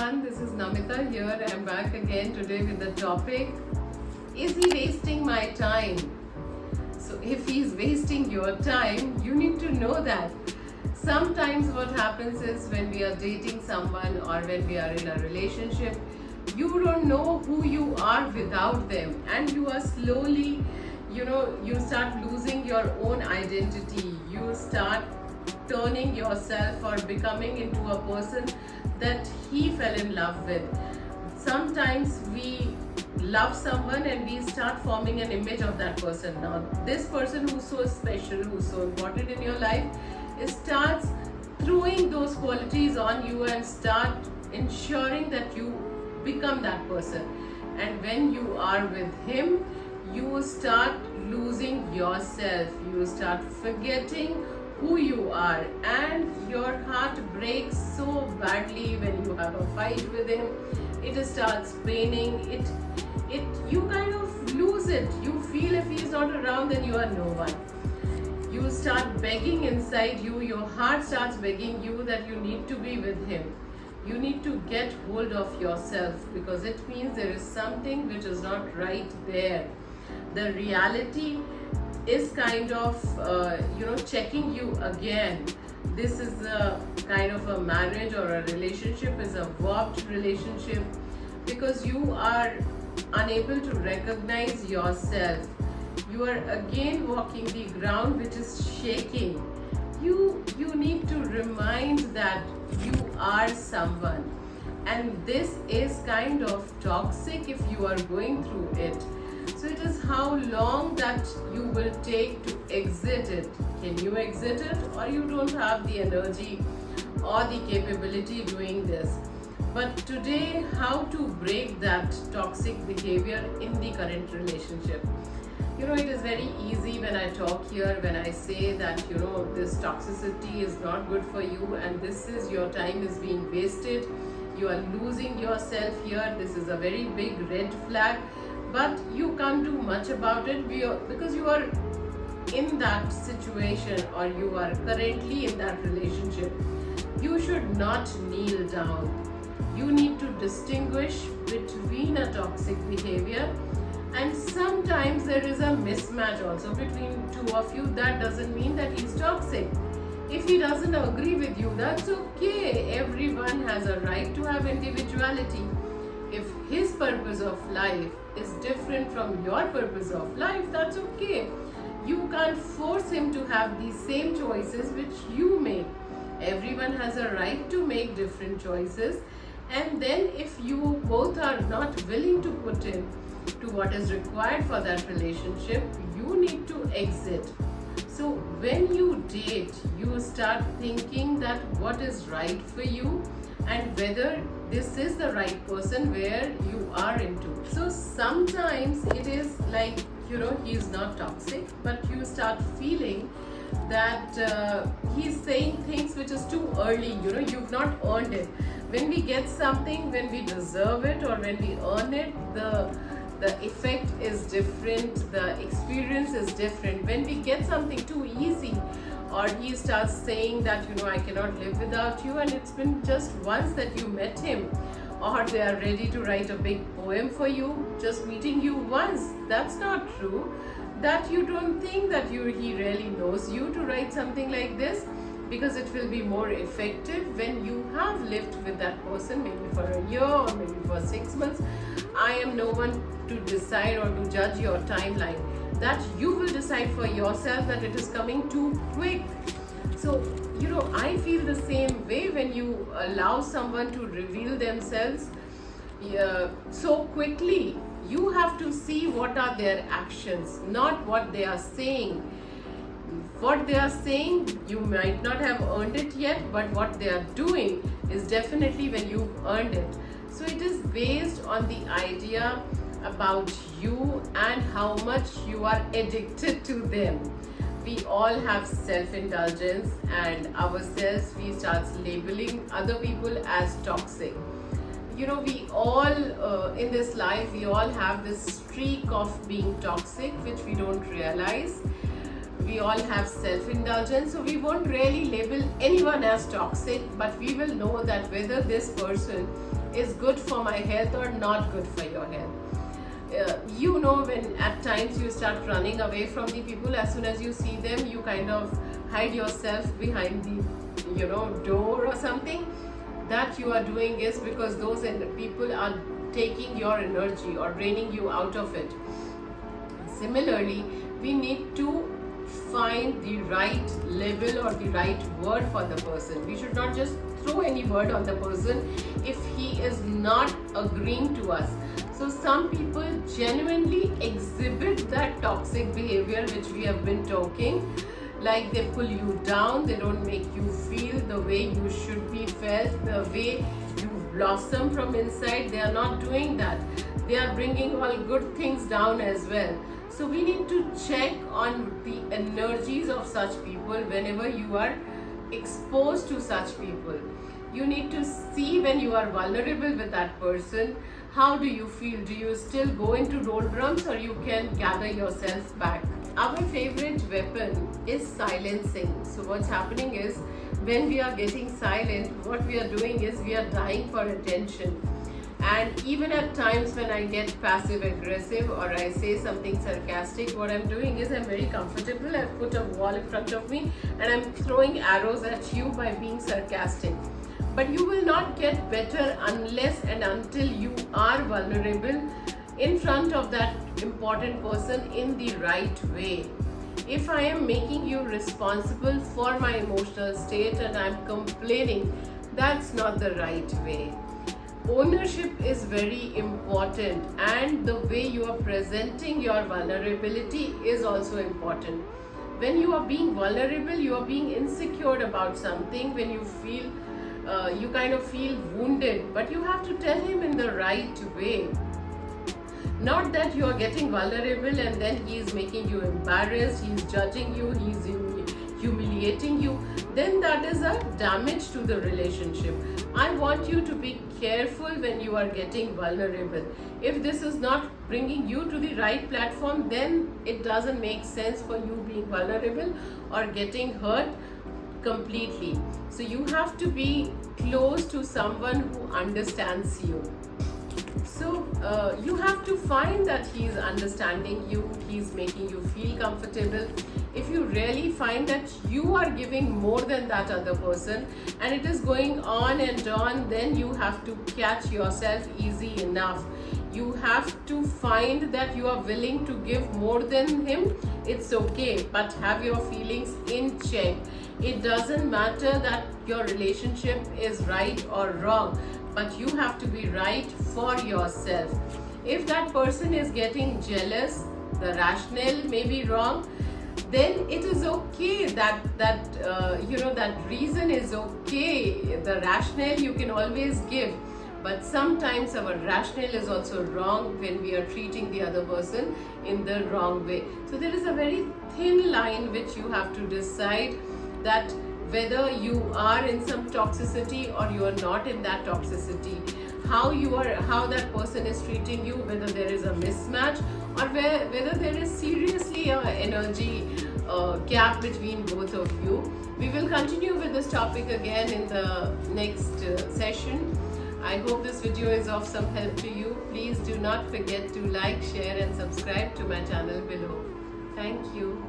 everyone, this is Namita here. I'm back again today with the topic, is he wasting my time? So if he's wasting your time, you need to know that. Sometimes what happens is when we are dating someone or when we are in a relationship, you don't know who you are without them, and you are slowly, you start losing your own identity. You start turning yourself or becoming into a person that he fell in love with. Sometimes we love someone and we start forming an image of that person. Now, this person who's so special, who's so important in your life, starts throwing those qualities on you and start ensuring that you become that person. And when you are with him, you start losing yourself. You start forgetting who you are, and your heart breaks so badly when you have a fight with him. It starts paining. You kind of lose it. You feel if he's not around, then you are no one. You start begging inside you. Your heart starts begging you that you need to be with him. You need to get hold of yourself, because it means there is something which is not right there. The reality is kind of checking you again. This is a kind of a marriage or a relationship is a warped relationship, because you are unable to recognize yourself. You are again walking the ground which is shaking. You need to remind that you are someone, and this is kind of toxic if you are going through it. So it is how long that you will take to exit it. Can you exit it, or you don't have the energy or the capability doing this? But today, how to break that toxic behavior in the current relationship? It is very easy when I talk here, when I say that, this toxicity is not good for you and this is your time is being wasted. You are losing yourself here. This is a very big red flag. But you can't do much about it because you are in that situation or you are currently in that relationship. You should not kneel down. You need to distinguish between a toxic behavior, and sometimes there is a mismatch also between two of you. That doesn't mean that he's toxic. If he doesn't agree with you, that's okay. Everyone has a right to have individuality. If his purpose of life is different from your purpose of life, that's okay. You can't force him to have the same choices which you make. Everyone has a right to make different choices, and then if you both are not willing to put in to what is required for that relationship, you need to exit. So when you date, you start thinking that what is right for you and whether this is the right person where you are into. So sometimes it is like, he's not toxic, but you start feeling that he's saying things which is too early. You've not earned it. When we get something, when we deserve it or when we earn it, the effect is different, the experience is different. When we get something too easy, or he starts saying that, I cannot live without you, and it's been just once that you met him, or they are ready to write a big poem for you, just meeting you once. That's not true. That you don't think that he really knows you to write something like this, because it will be more effective when you have lived with that person maybe for a year or maybe for 6 months. I am no one to decide or to judge your timeline. That you will decide for yourself that it is coming too quick. So, I feel the same way when you allow someone to reveal themselves so quickly. You have to see what are their actions, not what they are saying. What they are saying, you might not have earned it yet, but what they are doing is definitely when you've earned it. So it is based on the idea about you and how much you are addicted to them. We all have self-indulgence, and ourselves, we start labeling other people as toxic. We all in this life, we all have this streak of being toxic which we don't realize. we all have self-indulgence, so we won't really label anyone as toxic, but we will know that whether this person is good for my health or not good for your health. You know, when at times you start running away from the people, as soon as you see them, you kind of hide yourself behind the, door or something. That you are doing is because those people are taking your energy or draining you out of it. Similarly, we need to find the right level or the right word for the person. We should not just throw any word on the person if he is not agreeing to us. So some people genuinely exhibit that toxic behavior which we have been talking, like they pull you down, they don't make you feel the way you should be felt, the way you blossom from inside. They are not doing that. They are bringing all good things down as well. So we need to check on the energies of such people whenever you are exposed to such people. You need to see when you are vulnerable with that person, how do you feel? Do you still go into doldrums or you can gather yourself back? Our favorite weapon is silencing. So what's happening is, when we are getting silent, what we are doing is we are dying for attention. And even at times when I get passive aggressive or I say something sarcastic, what I'm doing is I'm very comfortable. I've put a wall in front of me and I'm throwing arrows at you by being sarcastic. But you will not get better unless and until you are vulnerable in front of that important person in the right way. If I am making you responsible for my emotional state and I'm complaining, that's not the right way. Ownership is very important, and the way you are presenting your vulnerability is also important. When you are being vulnerable, you are being insecure about something. When you feel you kind of feel wounded, but you have to tell him in the right way. Not that you are getting vulnerable and then he is making you embarrassed, he is judging you, he is humiliating you. Then that is a damage to the relationship. I want you to be careful when you are getting vulnerable. If this is not bringing you to the right platform, then it doesn't make sense for you being vulnerable or getting hurt completely. So you have to be close to someone who understands you. So you have to find that he is understanding you, he is making you feel comfortable. If you really find that you are giving more than that other person and it is going on and on, then you have to catch yourself easy enough. You have to find that you are willing to give more than him. It's okay, but have your feelings in check. It doesn't matter that your relationship is right or wrong, but you have to be right for yourself. If that person is getting jealous, the rationale may be wrong, then it is okay. That reason is okay. The rationale you can always give, but sometimes our rationale is also wrong when we are treating the other person in the wrong way. So there is a very thin line which you have to decide, that whether you are in some toxicity or you are not in that toxicity, how that person is treating you, whether there is a mismatch or whether there is seriously an energy gap between both of you. We will continue with this topic again in the next session. I hope this video is of some help to you. Please do not forget to like, share and subscribe to my channel below. Thank you.